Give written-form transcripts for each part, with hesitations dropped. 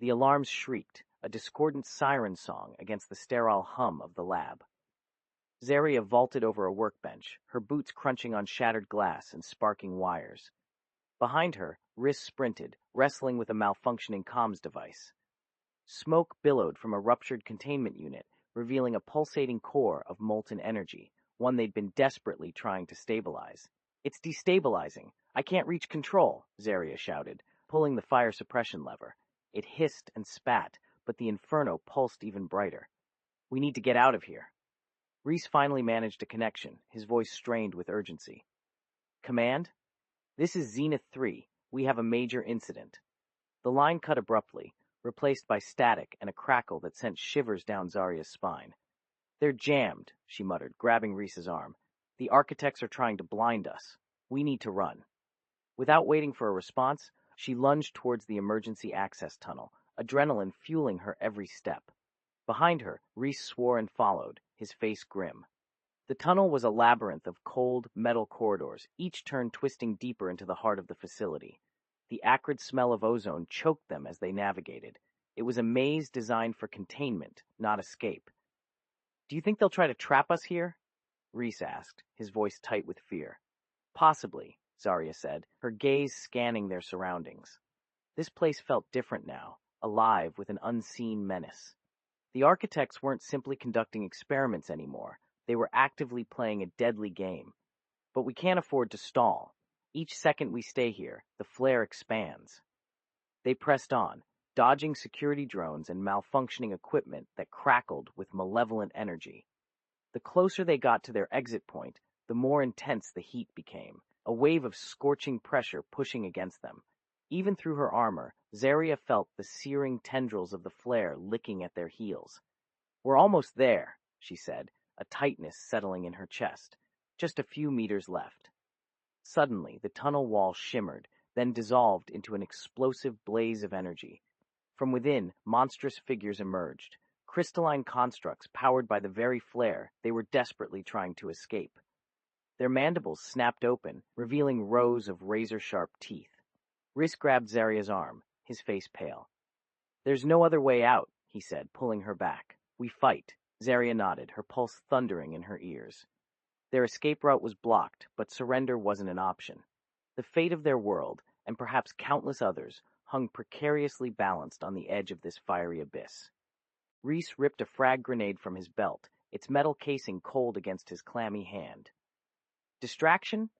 The alarms shrieked, a discordant siren song against the sterile hum of the lab. Zaria vaulted over a workbench, her boots crunching on shattered glass and sparking wires. Behind her, Rhys sprinted, wrestling with a malfunctioning comms device. Smoke billowed from a ruptured containment unit, revealing a pulsating core of molten energy, one they'd been desperately trying to stabilize. "It's destabilizing. I can't reach control," Zaria shouted, pulling the fire suppression lever. It hissed and spat, but the inferno pulsed even brighter. "We need to get out of here." Rhys finally managed a connection, his voice strained with urgency. "Command? This is Zenith 3. We have a major incident." The line cut abruptly, replaced by static and a crackle that sent shivers down Zaria's spine. "They're jammed," she muttered, grabbing Rhys's arm. "The architects are trying to blind us. We need to run." Without waiting for a response, she lunged towards the emergency access tunnel, adrenaline fueling her every step. Behind her, Rhys swore and followed, his face grim. The tunnel was a labyrinth of cold, metal corridors, each turn twisting deeper into the heart of the facility. The acrid smell of ozone choked them as they navigated. It was a maze designed for containment, not escape. "Do you think they'll try to trap us here?" Rhys asked, his voice tight with fear. "Possibly," Zaria said, her gaze scanning their surroundings. This place felt different now, alive with an unseen menace. The architects weren't simply conducting experiments anymore. They were actively playing a deadly game. "But we can't afford to stall. Each second we stay here, the flare expands." They pressed on, dodging security drones and malfunctioning equipment that crackled with malevolent energy. The closer they got to their exit point, the more intense the heat became, a wave of scorching pressure pushing against them. Even through her armor, Zaria felt the searing tendrils of the flare licking at their heels. "We're almost there," she said, a tightness settling in her chest. "Just a few meters left." Suddenly, the tunnel wall shimmered, then dissolved into an explosive blaze of energy. From within, monstrous figures emerged, crystalline constructs powered by the very flare they were desperately trying to escape. Their mandibles snapped open, revealing rows of razor-sharp teeth. Rhys grabbed Zaria's arm, his face pale. "There's no other way out," he said, pulling her back. "We fight." Zaria nodded, her pulse thundering in her ears. Their escape route was blocked, but surrender wasn't an option. The fate of their world, and perhaps countless others, hung precariously balanced on the edge of this fiery abyss. Rhys ripped a frag grenade from his belt, its metal casing cold against his clammy hand. "Distraction?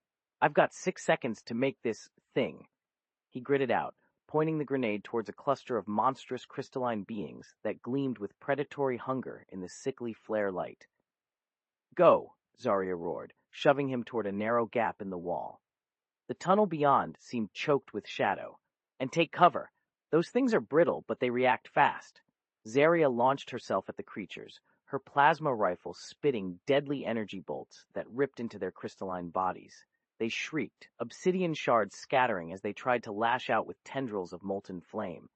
I've got 6 seconds to make this thing." He gritted out, pointing the grenade towards a cluster of monstrous crystalline beings that gleamed with predatory hunger in the sickly flare light. "Go," Zaria roared, shoving him toward a narrow gap in the wall. The tunnel beyond seemed choked with shadow. "And take cover. Those things are brittle, but they react fast." Zaria launched herself at the creatures, her plasma rifle spitting deadly energy bolts that ripped into their crystalline bodies. They shrieked, obsidian shards scattering as they tried to lash out with tendrils of molten flame.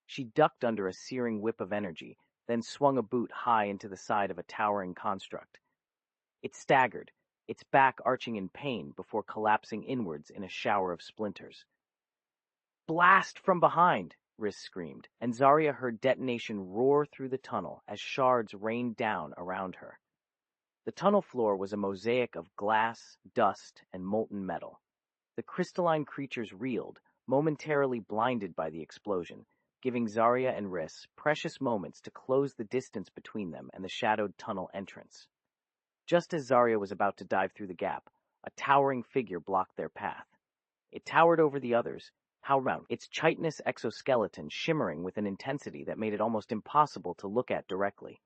She ducked under a searing whip of energy, then swung a boot high into the side of a towering construct. It staggered, its back arching in pain before collapsing inwards in a shower of splinters. "Blast from behind!" Rhys screamed, and Zaria heard detonation roar through the tunnel as shards rained down around her. The tunnel floor was a mosaic of glass, dust, and molten metal. The crystalline creatures reeled, momentarily blinded by the explosion, giving Zaria and Rhys precious moments to close the distance between them and the shadowed tunnel entrance. Just as Zaria was about to dive through the gap, a towering figure blocked their path. It towered over the others, its chitinous exoskeleton shimmering with an intensity that made it almost impossible to look at directly.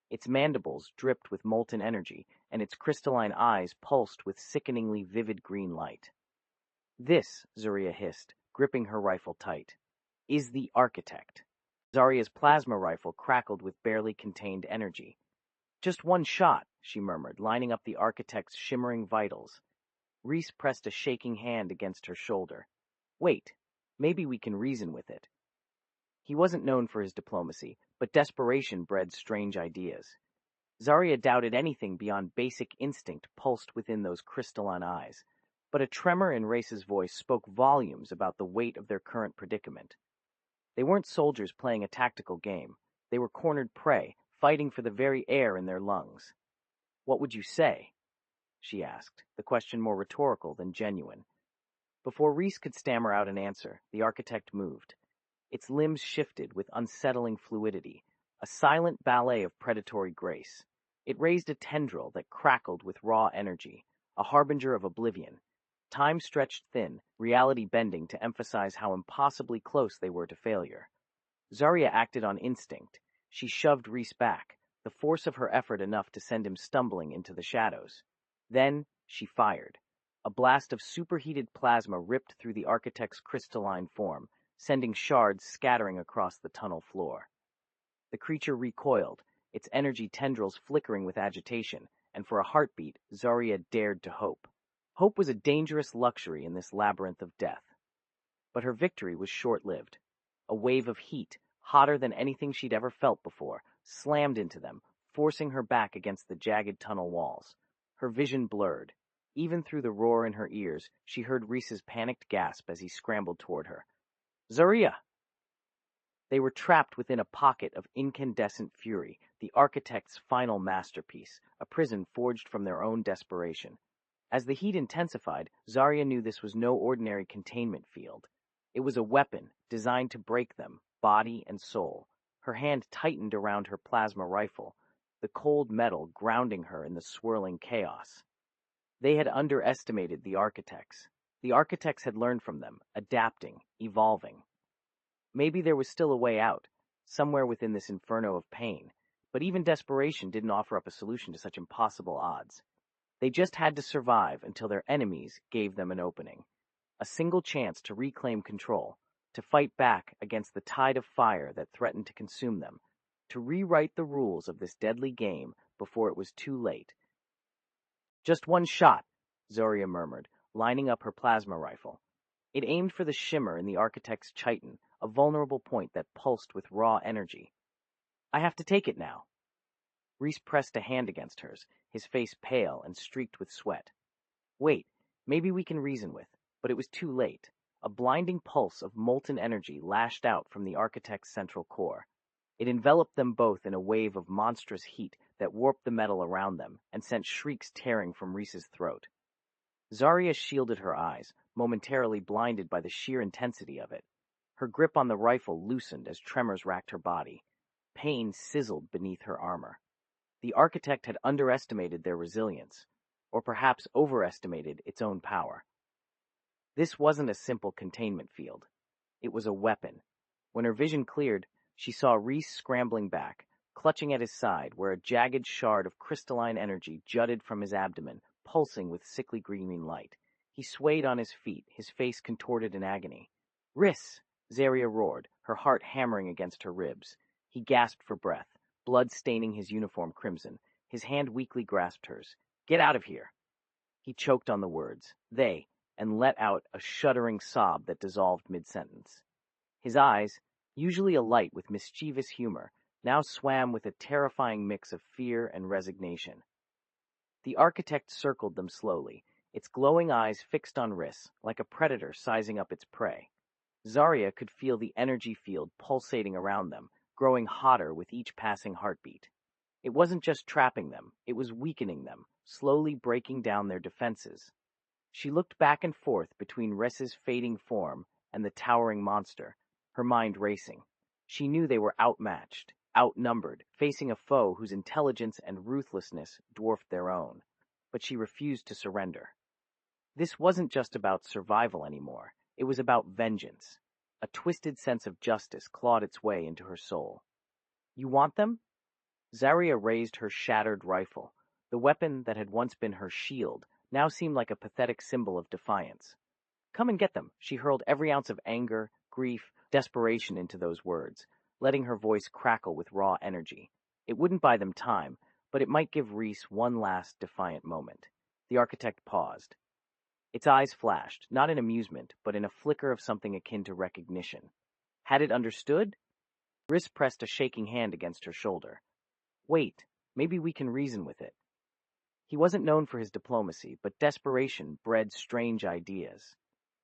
Its mandibles dripped with molten energy, and its crystalline eyes pulsed with sickeningly vivid green light. "This," Zaria hissed, gripping her rifle tight, "is the architect." Zaria's plasma rifle crackled with barely contained energy. "Just one shot," she murmured, lining up the architect's shimmering vitals. Rhys pressed a shaking hand against her shoulder. "Wait, maybe we can reason with it." He wasn't known for his diplomacy, but desperation bred strange ideas. Zaria doubted anything beyond basic instinct pulsed within those crystalline eyes, but a tremor in Rhys's voice spoke volumes about the weight of their current predicament. They weren't soldiers playing a tactical game. They were cornered prey, fighting for the very air in their lungs. "What would you say?" she asked, the question more rhetorical than genuine. Before Rhys could stammer out an answer, the architect moved. Its limbs shifted with unsettling fluidity, a silent ballet of predatory grace. It raised a tendril that crackled with raw energy, a harbinger of oblivion. Time stretched thin, reality bending to emphasize how impossibly close they were to failure. Zaria acted on instinct. She shoved Rhys back, the force of her effort enough to send him stumbling into the shadows. Then she fired. A blast of superheated plasma ripped through the architect's crystalline form, sending shards scattering across the tunnel floor. The creature recoiled, its energy tendrils flickering with agitation, and for a heartbeat, Zaria dared to hope. Hope was a dangerous luxury in this labyrinth of death. But her victory was short-lived. A wave of heat, hotter than anything she'd ever felt before, slammed into them, forcing her back against the jagged tunnel walls. Her vision blurred. Even through the roar in her ears, she heard Rhys's panicked gasp as he scrambled toward her. "Zaria!" They were trapped within a pocket of incandescent fury, the architect's final masterpiece, a prison forged from their own desperation. As the heat intensified, Zaria knew this was no ordinary containment field. It was a weapon designed to break them, body and soul. Her hand tightened around her plasma rifle, the cold metal grounding her in the swirling chaos. They had underestimated the architects. The architects had learned from them, adapting, evolving. Maybe there was still a way out, somewhere within this inferno of pain, but even desperation didn't offer up a solution to such impossible odds. They just had to survive until their enemies gave them an opening. A single chance to reclaim control, to fight back against the tide of fire that threatened to consume them, to rewrite the rules of this deadly game before it was too late. "Just one shot," Zaria murmured, lining up her plasma rifle. It aimed for the shimmer in the architect's chitin, a vulnerable point that pulsed with raw energy. "I have to take it now." Rhys pressed a hand against hers, his face pale and streaked with sweat. "Wait, maybe we can reason with," but it was too late. A blinding pulse of molten energy lashed out from the architect's central core. It enveloped them both in a wave of monstrous heat that warped the metal around them and sent shrieks tearing from Rhys's throat. Zaria shielded her eyes, momentarily blinded by the sheer intensity of it. Her grip on the rifle loosened as tremors racked her body. Pain sizzled beneath her armor. The architect had underestimated their resilience, or perhaps overestimated its own power. This wasn't a simple containment field. It was a weapon. When her vision cleared, she saw Rhys scrambling back, clutching at his side where a jagged shard of crystalline energy jutted from his abdomen, pulsing with sickly green light. He swayed on his feet, his face contorted in agony. "Rhys!" Zaria roared, her heart hammering against her ribs. He gasped for breath, blood staining his uniform crimson. His hand weakly grasped hers. "Get out of here!" He choked on the words, "they," and let out a shuddering sob that dissolved mid-sentence. His eyes, usually alight with mischievous humor, now swam with a terrifying mix of fear and resignation. The architect circled them slowly, its glowing eyes fixed on Rhys, like a predator sizing up its prey. Zaria could feel the energy field pulsating around them, growing hotter with each passing heartbeat. It wasn't just trapping them, it was weakening them, slowly breaking down their defenses. She looked back and forth between Rhys's fading form and the towering monster, her mind racing. She knew they were outmatched, outnumbered, facing a foe whose intelligence and ruthlessness dwarfed their own. But she refused to surrender. This wasn't just about survival anymore. It was about vengeance. A twisted sense of justice clawed its way into her soul. "You want them?" Zaria raised her shattered rifle. The weapon that had once been her shield now seemed like a pathetic symbol of defiance. "Come and get them." She hurled every ounce of anger, grief, desperation into those words, letting her voice crackle with raw energy. It wouldn't buy them time, but it might give Rhys one last defiant moment. The architect paused. Its eyes flashed, not in amusement, but in a flicker of something akin to recognition. Had it understood? Rhys pressed a shaking hand against her shoulder. "Wait, maybe we can reason with it." He wasn't known for his diplomacy, but desperation bred strange ideas.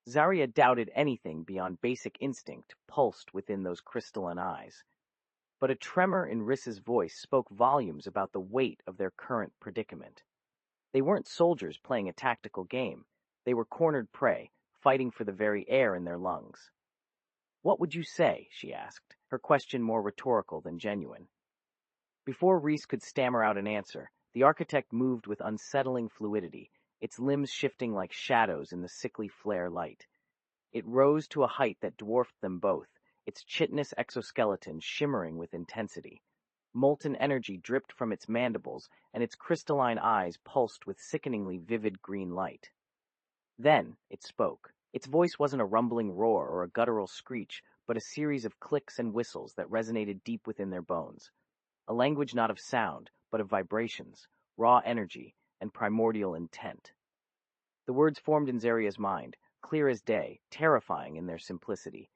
Zaria doubted anything beyond basic instinct pulsed within those crystalline eyes. But a tremor in Rhys's voice spoke volumes about the weight of their current predicament. They weren't soldiers playing a tactical game. They were cornered prey, fighting for the very air in their lungs. "What would you say?" she asked, her question more rhetorical than genuine. Before Rhys could stammer out an answer, the architect moved with unsettling fluidity, its limbs shifting like shadows in the sickly flare light. It rose to a height that dwarfed them both, its chitinous exoskeleton shimmering with intensity. Molten energy dripped from its mandibles, and its crystalline eyes pulsed with sickeningly vivid green light. Then it spoke. Its voice wasn't a rumbling roar or a guttural screech, but a series of clicks and whistles that resonated deep within their bones. A language not of sound, but of vibrations, raw energy, and primordial intent. The words formed in Zaria's mind, clear as day, terrifying in their simplicity.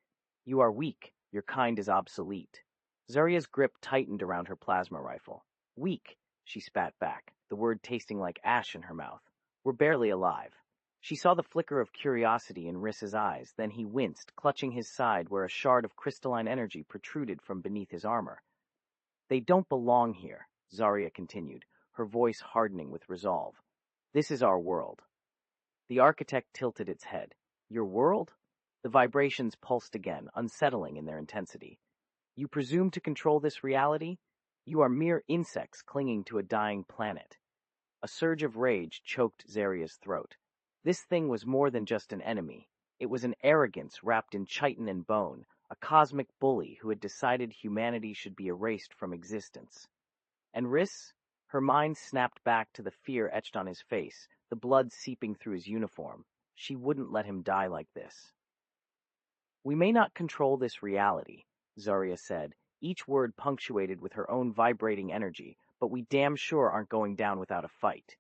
"You are weak. Your kind is obsolete." Zaria's grip tightened around her plasma rifle. "Weak," she spat back, the word tasting like ash in her mouth. "We're barely alive." She saw the flicker of curiosity in Rhys's eyes, then he winced, clutching his side where a shard of crystalline energy protruded from beneath his armor. "They don't belong here," Zaria continued, her voice hardening with resolve. "This is our world." The architect tilted its head. "Your world?" The vibrations pulsed again, unsettling in their intensity. "You presume to control this reality? You are mere insects clinging to a dying planet." A surge of rage choked Zaria's throat. This thing was more than just an enemy. It was an arrogance wrapped in chitin and bone, a cosmic bully who had decided humanity should be erased from existence. And Rhys? Her mind snapped back to the fear etched on his face, the blood seeping through his uniform. She wouldn't let him die like this. "We may not control this reality," Zaria said, each word punctuated with her own vibrating energy, "but we damn sure aren't going down without a fight."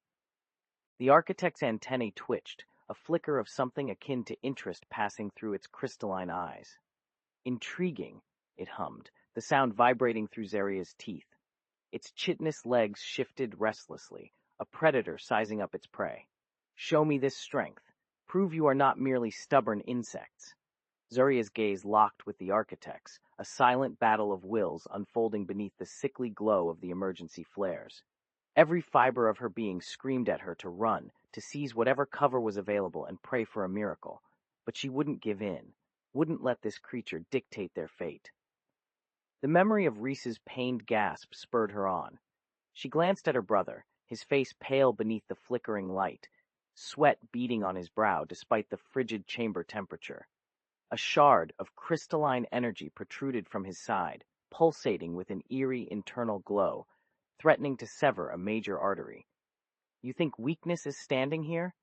The architect's antennae twitched, a flicker of something akin to interest passing through its crystalline eyes. "Intriguing," it hummed, the sound vibrating through Zaria's teeth. Its chitinous legs shifted restlessly, a predator sizing up its prey. "Show me this strength. Prove you are not merely stubborn insects." Zaria's gaze locked with the architect's, a silent battle of wills unfolding beneath the sickly glow of the emergency flares. Every fiber of her being screamed at her to run, to seize whatever cover was available and pray for a miracle. But she wouldn't give in, wouldn't let this creature dictate their fate. The memory of Rhys's pained gasp spurred her on. She glanced at her brother, his face pale beneath the flickering light, sweat beading on his brow despite the frigid chamber temperature. A shard of crystalline energy protruded from his side, pulsating with an eerie internal glow, threatening to sever a major artery. "You think weakness is standing here?"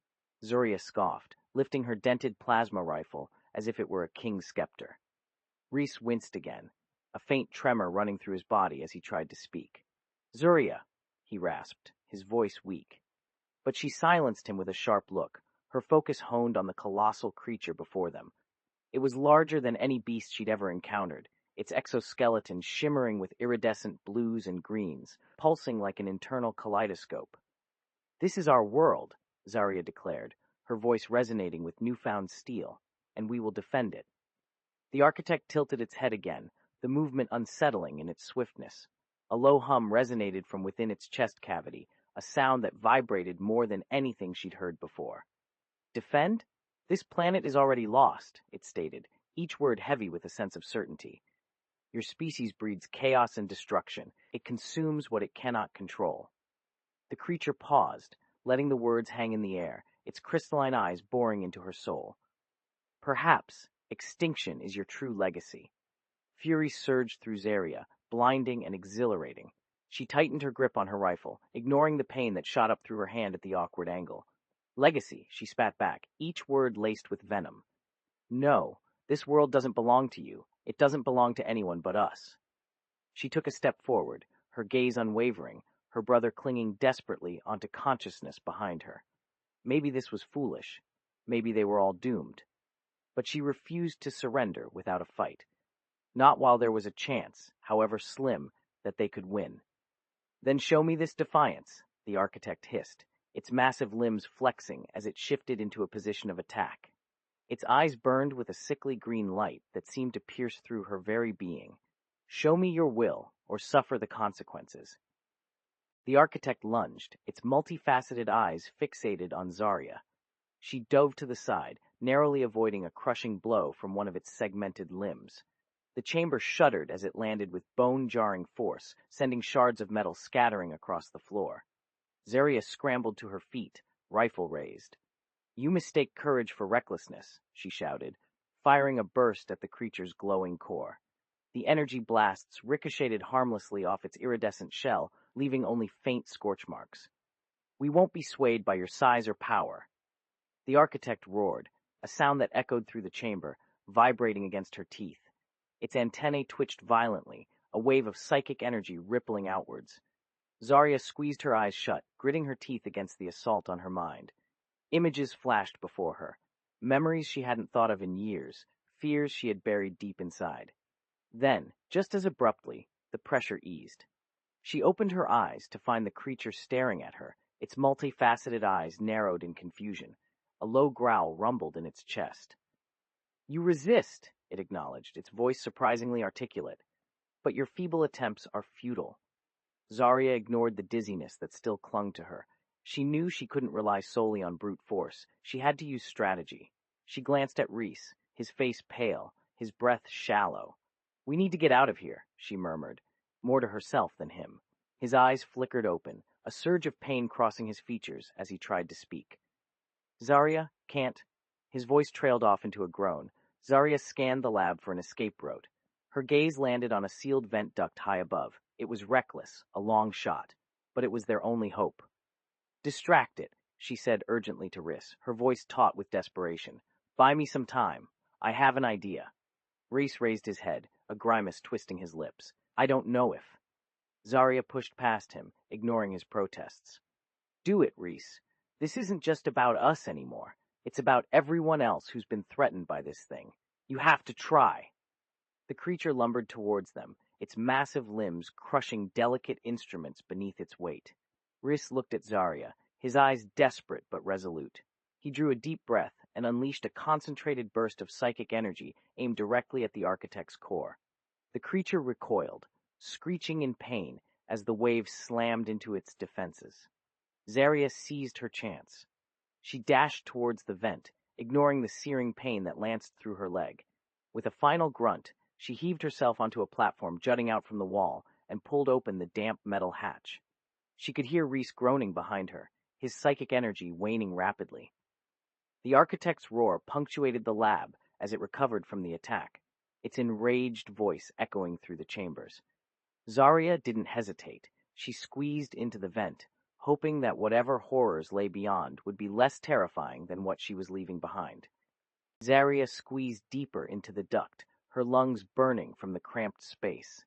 Zaria scoffed, lifting her dented plasma rifle as if it were a king's scepter. Rhys winced again, a faint tremor running through his body as he tried to speak. "Zaria," he rasped, his voice weak. But she silenced him with a sharp look, her focus honed on the colossal creature before them. It was larger than any beast she'd ever encountered, its exoskeleton shimmering with iridescent blues and greens, pulsing like an internal kaleidoscope. "This is our world," Zaria declared, her voice resonating with newfound steel, "and we will defend it." The architect tilted its head again, the movement unsettling in its swiftness. A low hum resonated from within its chest cavity, a sound that vibrated more than anything she'd heard before. "Defend? This planet is already lost," it stated, each word heavy with a sense of certainty. "Your species breeds chaos and destruction. It consumes what it cannot control." The creature paused, letting the words hang in the air, its crystalline eyes boring into her soul. "Perhaps extinction is your true legacy." Fury surged through Zaria, blinding and exhilarating. She tightened her grip on her rifle, ignoring the pain that shot up through her hand at the awkward angle. "Legacy," she spat back, each word laced with venom. "No, this world doesn't belong to you. It doesn't belong to anyone but us." She took a step forward, her gaze unwavering, her brother clinging desperately onto consciousness behind her. Maybe this was foolish. Maybe they were all doomed. But she refused to surrender without a fight. Not while there was a chance, however slim, that they could win. "Then show me this defiance," the architect hissed, its massive limbs flexing as it shifted into a position of attack. Its eyes burned with a sickly green light that seemed to pierce through her very being. "Show me your will, or suffer the consequences." The architect lunged, its multifaceted eyes fixated on Zaria. She dove to the side, narrowly avoiding a crushing blow from one of its segmented limbs. The chamber shuddered as it landed with bone-jarring force, sending shards of metal scattering across the floor. Zaria scrambled to her feet, rifle raised. "You mistake courage for recklessness," she shouted, firing a burst at the creature's glowing core. The energy blasts ricocheted harmlessly off its iridescent shell, leaving only faint scorch marks. "We won't be swayed by your size or power." The architect roared, a sound that echoed through the chamber, vibrating against her teeth. Its antennae twitched violently, a wave of psychic energy rippling outwards. Zaria squeezed her eyes shut, gritting her teeth against the assault on her mind. Images flashed before her, memories she hadn't thought of in years, fears she had buried deep inside. Then, just as abruptly, the pressure eased. She opened her eyes to find the creature staring at her, its multifaceted eyes narrowed in confusion. A low growl rumbled in its chest. "You resist," it acknowledged, its voice surprisingly articulate. "But your feeble attempts are futile." Zaria ignored the dizziness that still clung to her. She knew she couldn't rely solely on brute force. She had to use strategy. She glanced at Rhys, his face pale, his breath shallow. "We need to get out of here," she murmured, more to herself than him. His eyes flickered open, a surge of pain crossing his features as he tried to speak. "Zaria, can't." His voice trailed off into a groan. Zaria scanned the lab for an escape route. Her gaze landed on a sealed vent duct high above. It was reckless, a long shot, but it was their only hope. "Distract it," she said urgently to Rhys, her voice taut with desperation. "Buy me some time. I have an idea." Rhys raised his head, a grimace twisting his lips. "I don't know if." Zaria pushed past him, ignoring his protests. "Do it, Rhys. This isn't just about us anymore. It's about everyone else who's been threatened by this thing. You have to try." The creature lumbered towards them, its massive limbs crushing delicate instruments beneath its weight. Rhys looked at Zaria, his eyes desperate but resolute. He drew a deep breath and unleashed a concentrated burst of psychic energy aimed directly at the architect's core. The creature recoiled, screeching in pain as the waves slammed into its defenses. Zaria seized her chance. She dashed towards the vent, ignoring the searing pain that lanced through her leg. With a final grunt, she heaved herself onto a platform jutting out from the wall and pulled open the damp metal hatch. She could hear Rhys groaning behind her, his psychic energy waning rapidly. The architect's roar punctuated the lab as it recovered from the attack, its enraged voice echoing through the chambers. Zaria didn't hesitate. She squeezed into the vent, hoping that whatever horrors lay beyond would be less terrifying than what she was leaving behind. Zaria squeezed deeper into the duct, her lungs burning from the cramped space.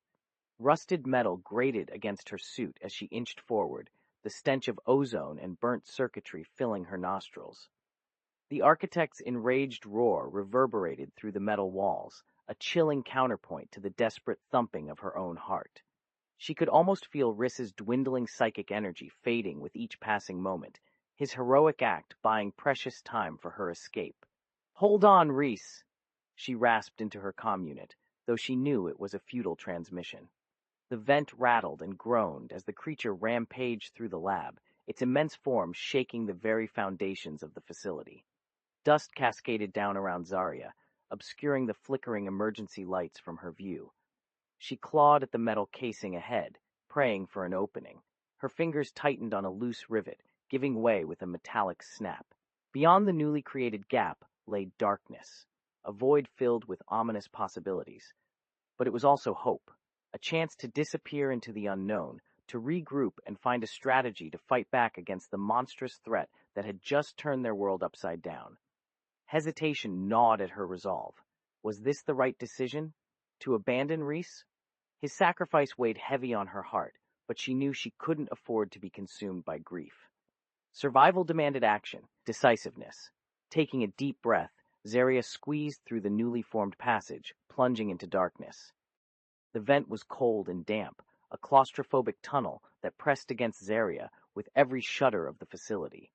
Rusted metal grated against her suit as she inched forward, the stench of ozone and burnt circuitry filling her nostrils. The architect's enraged roar reverberated through the metal walls, a chilling counterpoint to the desperate thumping of her own heart. She could almost feel Rhys's dwindling psychic energy fading with each passing moment, his heroic act buying precious time for her escape. "Hold on, Rhys!" She rasped into her comm unit, though she knew it was a futile transmission. The vent rattled and groaned as the creature rampaged through the lab, its immense form shaking the very foundations of the facility. Dust cascaded down around Zaria, obscuring the flickering emergency lights from her view. She clawed at the metal casing ahead, praying for an opening. Her fingers tightened on a loose rivet, giving way with a metallic snap. Beyond the newly created gap lay darkness, a void filled with ominous possibilities. But it was also hope, a chance to disappear into the unknown, to regroup and find a strategy to fight back against the monstrous threat that had just turned their world upside down. Hesitation gnawed at her resolve. Was this the right decision? To abandon Rhys? His sacrifice weighed heavy on her heart, but she knew she couldn't afford to be consumed by grief. Survival demanded action, decisiveness. Taking a deep breath, Zaria squeezed through the newly formed passage, plunging into darkness. The vent was cold and damp, a claustrophobic tunnel that pressed against Zaria with every shudder of the facility.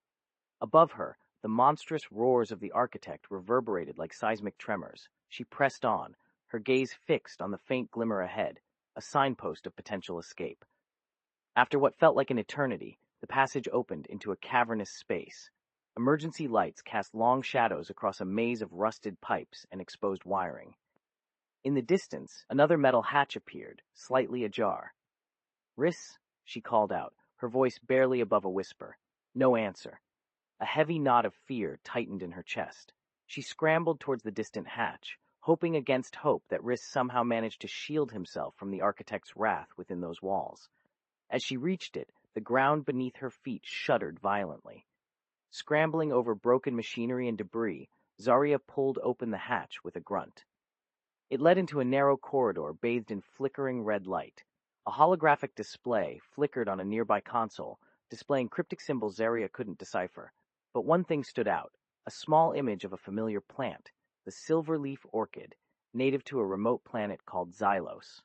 Above her, The monstrous roars of the architect reverberated like seismic tremors. She pressed on, her gaze fixed on the faint glimmer ahead, a signpost of potential escape. After what felt like an eternity, the passage opened into a cavernous space. Emergency lights cast long shadows across a maze of rusted pipes and exposed wiring. In the distance, another metal hatch appeared, slightly ajar. "Rhys," she called out, her voice barely above a whisper. No answer. A heavy knot of fear tightened in her chest. She scrambled towards the distant hatch, hoping against hope that Rhys somehow managed to shield himself from the architect's wrath within those walls. As she reached it, the ground beneath her feet shuddered violently. Scrambling over broken machinery and debris, Zaria pulled open the hatch with a grunt. It led into a narrow corridor bathed in flickering red light. A holographic display flickered on a nearby console, displaying cryptic symbols Zaria couldn't decipher. But one thing stood out, a small image of a familiar plant, the silver-leaf orchid, native to a remote planet called Xylos.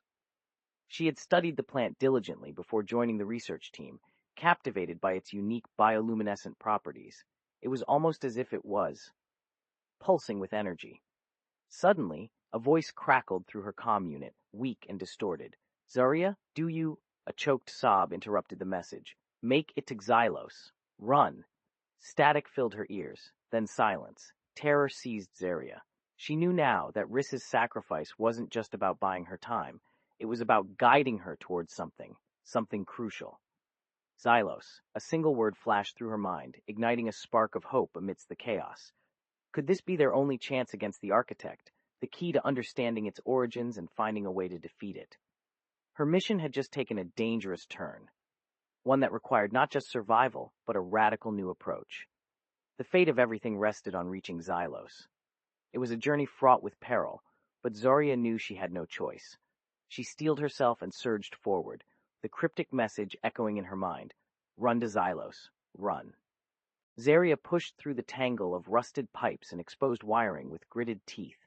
She had studied the plant diligently before joining the research team, captivated by its unique bioluminescent properties. It was almost as if it was pulsing with energy. Suddenly, a voice crackled through her comm unit, weak and distorted. "Zaria, do you—" A choked sob interrupted the message. "Make it to Xylos. Run." Static filled her ears, then silence. Terror seized Zaria. She knew now that Rhys's sacrifice wasn't just about buying her time. It was about guiding her towards something crucial. Xylos. A single word flashed through her mind, igniting a spark of hope amidst the chaos. Could this be their only chance against the architect, the key to understanding its origins and finding a way to defeat it? Her mission had just taken a dangerous turn, one that required not just survival, but a radical new approach. The fate of everything rested on reaching Xylos. It was a journey fraught with peril, but Zaria knew she had no choice. She steeled herself and surged forward, the cryptic message echoing in her mind. "Run to Xylos. Run." Zaria pushed through the tangle of rusted pipes and exposed wiring with gritted teeth.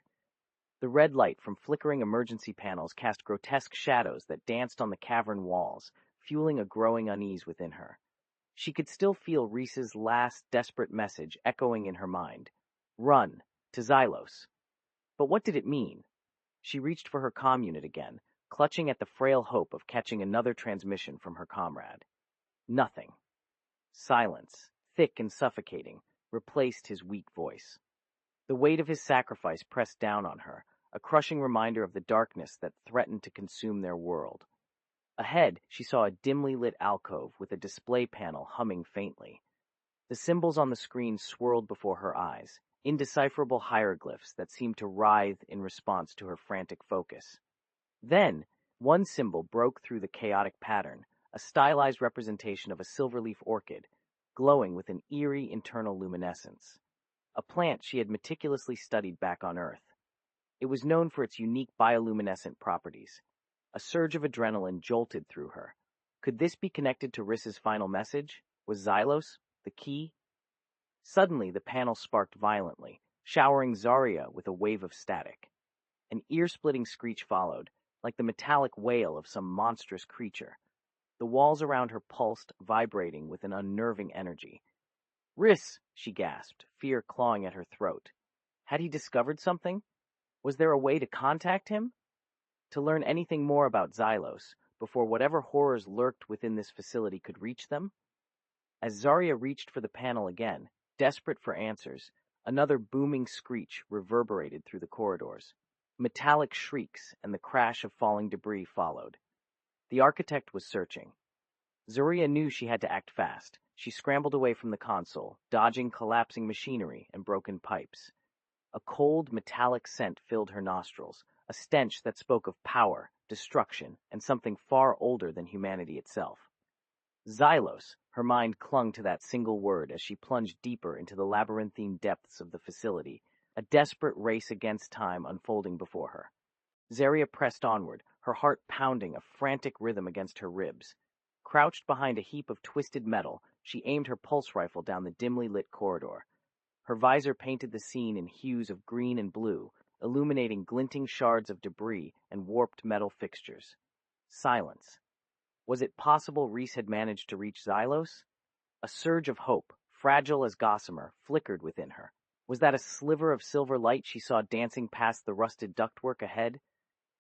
The red light from flickering emergency panels cast grotesque shadows that danced on the cavern walls, fueling a growing unease within her. She could still feel Rhys's last desperate message echoing in her mind. "Run, to Xylos." But what did it mean? She reached for her comm unit again, clutching at the frail hope of catching another transmission from her comrade. Nothing. Silence, thick and suffocating, replaced his weak voice. The weight of his sacrifice pressed down on her, a crushing reminder of the darkness that threatened to consume their world. Ahead, she saw a dimly lit alcove with a display panel humming faintly. The symbols on the screen swirled before her eyes, indecipherable hieroglyphs that seemed to writhe in response to her frantic focus. Then, one symbol broke through the chaotic pattern, a stylized representation of a silver-leaf orchid, glowing with an eerie internal luminescence. A plant she had meticulously studied back on Earth. It was known for its unique bioluminescent properties. A surge of adrenaline jolted through her. Could this be connected to Rhys's final message? Was Xylos the key? Suddenly, the panel sparked violently, showering Zaria with a wave of static. An ear-splitting screech followed, like the metallic wail of some monstrous creature. The walls around her pulsed, vibrating with an unnerving energy. "Rhys!" she gasped, fear clawing at her throat. Had he discovered something? Was there a way to contact him? To learn anything more about Xylos, before whatever horrors lurked within this facility could reach them? As Zaria reached for the panel again, desperate for answers, another booming screech reverberated through the corridors. Metallic shrieks and the crash of falling debris followed. The architect was searching. Zaria knew she had to act fast. She scrambled away from the console, dodging collapsing machinery and broken pipes. A cold, metallic scent filled her nostrils, a stench that spoke of power, destruction, and something far older than humanity itself. Xylos, her mind clung to that single word as she plunged deeper into the labyrinthine depths of the facility, a desperate race against time unfolding before her. Zaria pressed onward, her heart pounding a frantic rhythm against her ribs. Crouched behind a heap of twisted metal, she aimed her pulse rifle down the dimly lit corridor. Her visor painted the scene in hues of green and blue, illuminating glinting shards of debris and warped metal fixtures. Silence. Was it possible Rhys had managed to reach Xylos? A surge of hope, fragile as gossamer, flickered within her. Was that a sliver of silver light she saw dancing past the rusted ductwork ahead?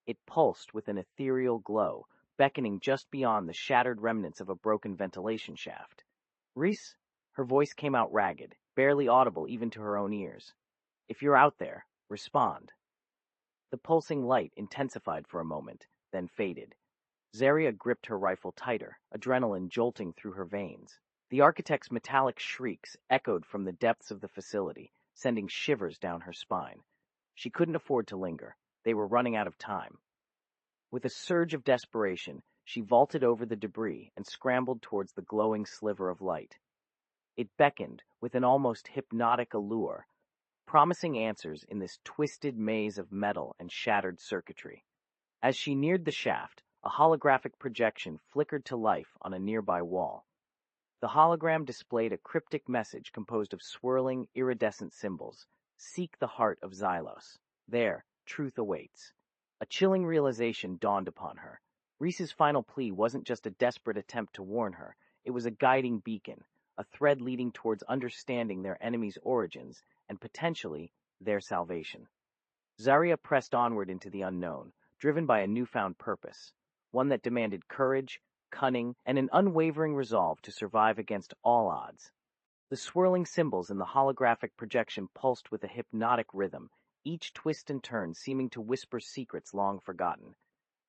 It pulsed with an ethereal glow, beckoning just beyond the shattered remnants of a broken ventilation shaft. Rhys? Her voice came out ragged, barely audible even to her own ears. If you're out there, respond. The pulsing light intensified for a moment, then faded. Zaria gripped her rifle tighter, adrenaline jolting through her veins. The architect's metallic shrieks echoed from the depths of the facility, sending shivers down her spine. She couldn't afford to linger. They were running out of time. With a surge of desperation, she vaulted over the debris and scrambled towards the glowing sliver of light. It beckoned with an almost hypnotic allure, promising answers in this twisted maze of metal and shattered circuitry. As she neared the shaft, a holographic projection flickered to life on a nearby wall. The hologram displayed a cryptic message composed of swirling, iridescent symbols. Seek the heart of Xylos. There, truth awaits. A chilling realization dawned upon her. Rhys's final plea wasn't just a desperate attempt to warn her. It was a guiding beacon, a thread leading towards understanding their enemy's origins and potentially their salvation. Zaria pressed onward into the unknown, driven by a newfound purpose, one that demanded courage, cunning, and an unwavering resolve to survive against all odds. The swirling symbols in the holographic projection pulsed with a hypnotic rhythm, each twist and turn seeming to whisper secrets long forgotten.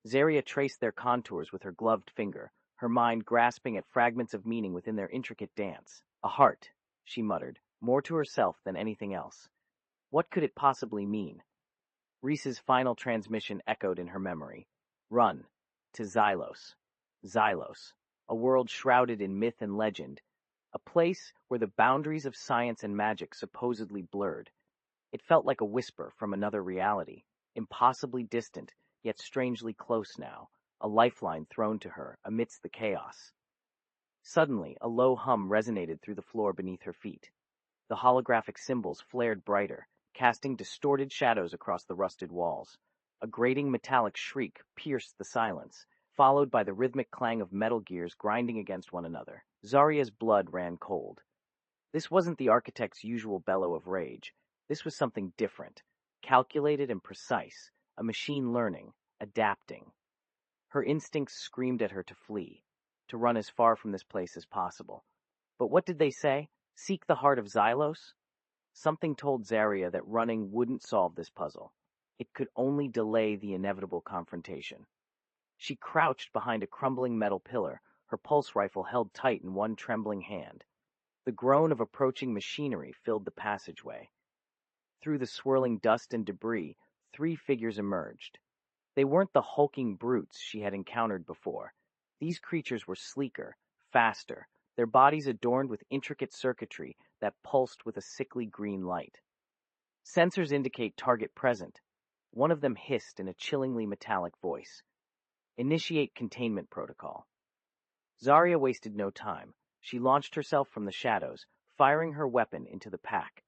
Zaria traced their contours with her gloved finger, her mind grasping at fragments of meaning within their intricate dance. A heart, she muttered, more to herself than anything else. What could it possibly mean? Rhys's final transmission echoed in her memory. Run. To Xylos. Xylos. A world shrouded in myth and legend. A place where the boundaries of science and magic supposedly blurred. It felt like a whisper from another reality, impossibly distant, yet strangely close now, a lifeline thrown to her amidst the chaos. Suddenly, a low hum resonated through the floor beneath her feet. The holographic symbols flared brighter, casting distorted shadows across the rusted walls. A grating metallic shriek pierced the silence, followed by the rhythmic clang of metal gears grinding against one another. Zaria's blood ran cold. This wasn't the architect's usual bellow of rage. This was something different, calculated and precise, a machine learning, adapting. Her instincts screamed at her to flee, to run as far from this place as possible. But what did they say? Seek the heart of Xylos? Something told Zaria that running wouldn't solve this puzzle. It could only delay the inevitable confrontation. She crouched behind a crumbling metal pillar, her pulse rifle held tight in one trembling hand. The groan of approaching machinery filled the passageway. Through the swirling dust and debris, 3 figures emerged. They weren't the hulking brutes she had encountered before. These creatures were sleeker, faster, their bodies adorned with intricate circuitry that pulsed with a sickly green light. Sensors indicate target present. One of them hissed in a chillingly metallic voice. Initiate containment protocol. Zaria wasted no time. She launched herself from the shadows, firing her weapon into the pack.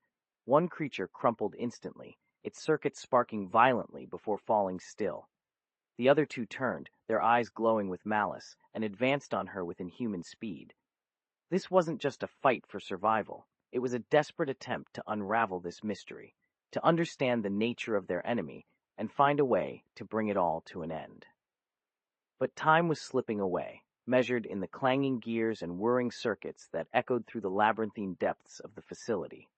One creature crumpled instantly, its circuits sparking violently before falling still. The other 2 turned, their eyes glowing with malice, and advanced on her with inhuman speed. This wasn't just a fight for survival. It was a desperate attempt to unravel this mystery, to understand the nature of their enemy, and find a way to bring it all to an end. But time was slipping away, measured in the clanging gears and whirring circuits that echoed through the labyrinthine depths of the facility.